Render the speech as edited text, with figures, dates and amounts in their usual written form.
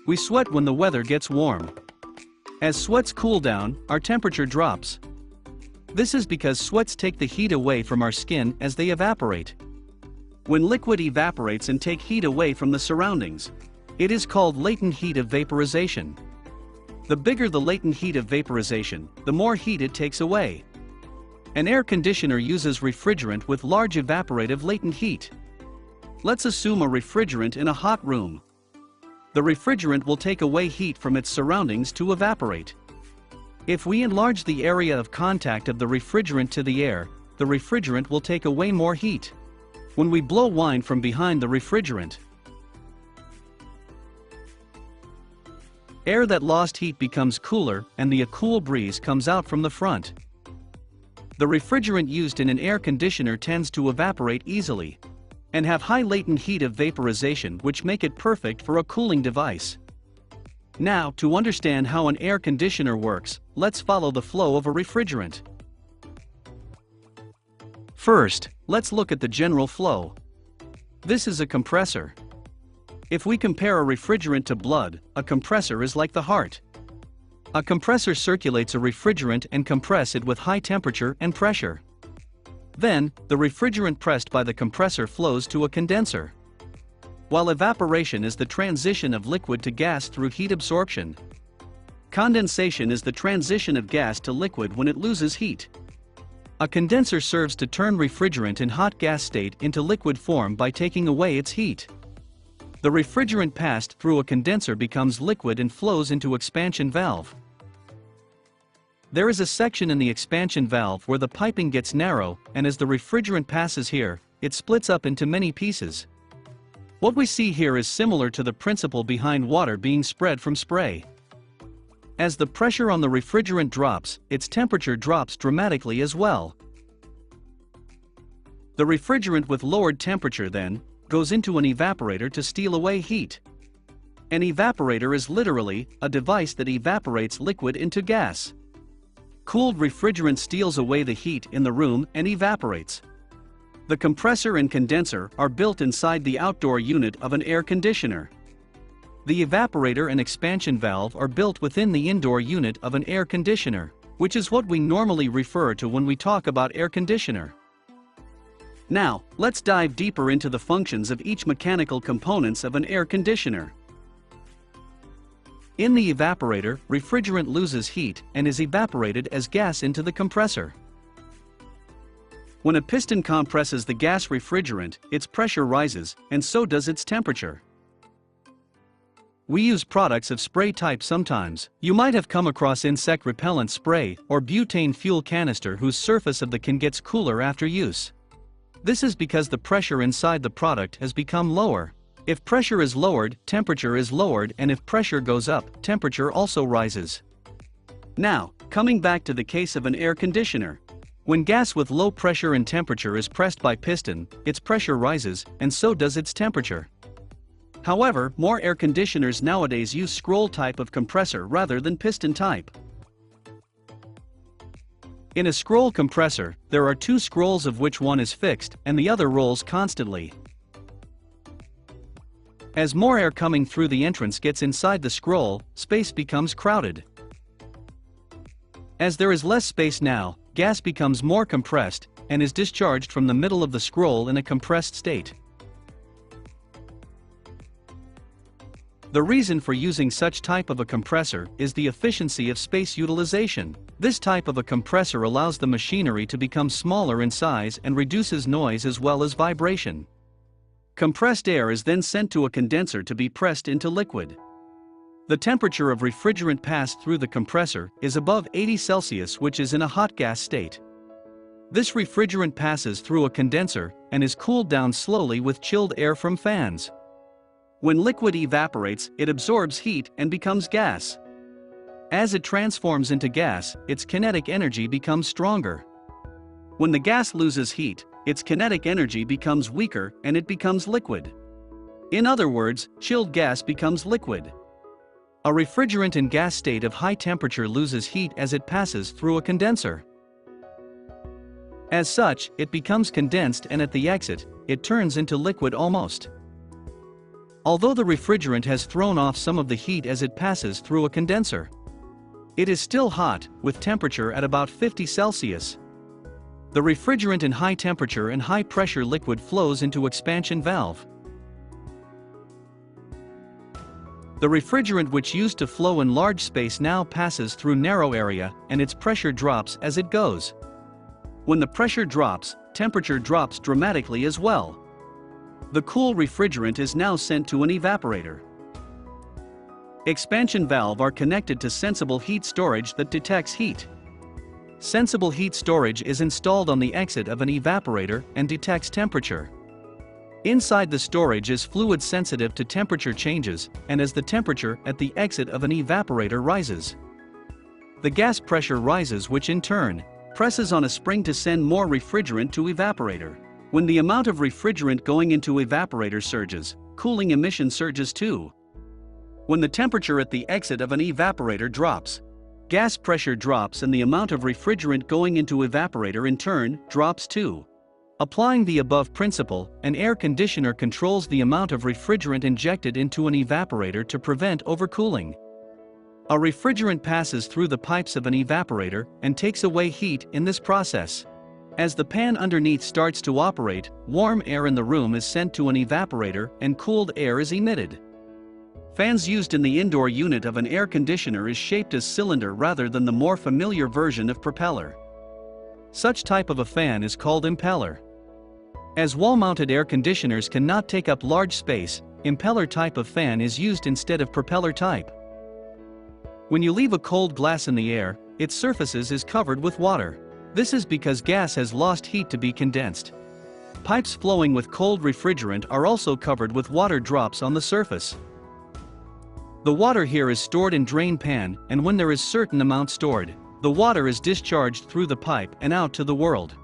We sweat when the weather gets warm. As sweats cool down, our temperature drops. This is because sweats take the heat away from our skin as they evaporate. When liquid evaporates and take heat away from the surroundings, it is called latent heat of vaporization. The bigger the latent heat of vaporization, the more heat it takes away. An air conditioner uses refrigerant with large evaporative latent heat. Let's assume a refrigerant in a hot room. The refrigerant will take away heat from its surroundings to evaporate. If we enlarge the area of contact of the refrigerant to the air, the refrigerant will take away more heat. When we blow wine from behind the refrigerant, air that lost heat becomes cooler and a cool breeze comes out from the front. The refrigerant used in an air conditioner tends to evaporate easily and have high latent heat of vaporization, which make it perfect for a cooling device. Now, to understand how an air conditioner works, let's follow the flow of a refrigerant. First, let's look at the general flow. This is a compressor. If we compare a refrigerant to blood, a compressor is like the heart. A compressor circulates a refrigerant and compress it with high temperature and pressure. Then, the refrigerant pressed by the compressor flows to a condenser. While evaporation is the transition of liquid to gas through heat absorption, condensation is the transition of gas to liquid when it loses heat. A condenser serves to turn refrigerant in hot gas state into liquid form by taking away its heat. The refrigerant passed through a condenser becomes liquid and flows into expansion valve. There is a section in the expansion valve where the piping gets narrow, and as the refrigerant passes here, it splits up into many pieces. What we see here is similar to the principle behind water being spread from spray. As the pressure on the refrigerant drops, its temperature drops dramatically as well. The refrigerant with lowered temperature then goes into an evaporator to steal away heat. An evaporator is literally a device that evaporates liquid into gas. Cooled refrigerant steals away the heat in the room and evaporates. The compressor and condenser are built inside the outdoor unit of an air conditioner. The evaporator and expansion valve are built within the indoor unit of an air conditioner, which is what we normally refer to when we talk about air conditioner. Now, let's dive deeper into the functions of each mechanical components of an air conditioner. In the evaporator, refrigerant loses heat and is evaporated as gas into the compressor. When a piston compresses the gas refrigerant, its pressure rises, and so does its temperature. We use products of spray type sometimes. You might have come across insect repellent spray or butane fuel canister whose surface of the can gets cooler after use. This is because the pressure inside the product has become lower. If pressure is lowered, temperature is lowered, and if pressure goes up, temperature also rises. Now, coming back to the case of an air conditioner. When gas with low pressure and temperature is pressed by piston, its pressure rises, and so does its temperature. However, more air conditioners nowadays use scroll type of compressor rather than piston type. In a scroll compressor, there are two scrolls of which one is fixed and the other rolls constantly. As more air coming through the entrance gets inside the scroll, space becomes crowded. As there is less space now, gas becomes more compressed and is discharged from the middle of the scroll in a compressed state. The reason for using such type of a compressor is the efficiency of space utilization. This type of a compressor allows the machinery to become smaller in size and reduces noise as well as vibration. Compressed air is then sent to a condenser to be pressed into liquid. The temperature of refrigerant passed through the compressor is above 80 Celsius, which is in a hot gas state. This refrigerant passes through a condenser and is cooled down slowly with chilled air from fans. When liquid evaporates, it absorbs heat and becomes gas. As it transforms into gas, its kinetic energy becomes stronger. When the gas loses heat, its kinetic energy becomes weaker and it becomes liquid. In other words, chilled gas becomes liquid. A refrigerant in gas state of high temperature loses heat as it passes through a condenser. As such, it becomes condensed and at the exit, it turns into liquid almost. Although the refrigerant has thrown off some of the heat as it passes through a condenser, it is still hot, with temperature at about 50 Celsius. The refrigerant in high temperature and high pressure liquid flows into expansion valve. The refrigerant which used to flow in large space now passes through narrow area, and its pressure drops as it goes. When the pressure drops, temperature drops dramatically as well. The cool refrigerant is now sent to an evaporator. Expansion valve are connected to sensible heat storage that detects heat. Sensible heat storage is installed on the exit of an evaporator and detects temperature. Inside the storage is fluid sensitive to temperature changes, and as the temperature at the exit of an evaporator rises, the gas pressure rises, which in turn presses on a spring to send more refrigerant to evaporator. When the amount of refrigerant going into evaporator surges, cooling emission surges too. When the temperature at the exit of an evaporator drops, gas pressure drops and the amount of refrigerant going into evaporator in turn drops too. Applying the above principle, an air conditioner controls the amount of refrigerant injected into an evaporator to prevent overcooling. A refrigerant passes through the pipes of an evaporator and takes away heat in this process. As the pan underneath starts to operate, warm air in the room is sent to an evaporator and cooled air is emitted. Fans used in the indoor unit of an air conditioner is shaped as cylinder rather than the more familiar version of propeller. Such type of a fan is called impeller. As wall-mounted air conditioners cannot take up large space, impeller type of fan is used instead of propeller type. When you leave a cold glass in the air, its surfaces is covered with water. This is because gas has lost heat to be condensed. Pipes flowing with cold refrigerant are also covered with water drops on the surface. The water here is stored in drain pan, and when there is certain amount stored, the water is discharged through the pipe and out to the world.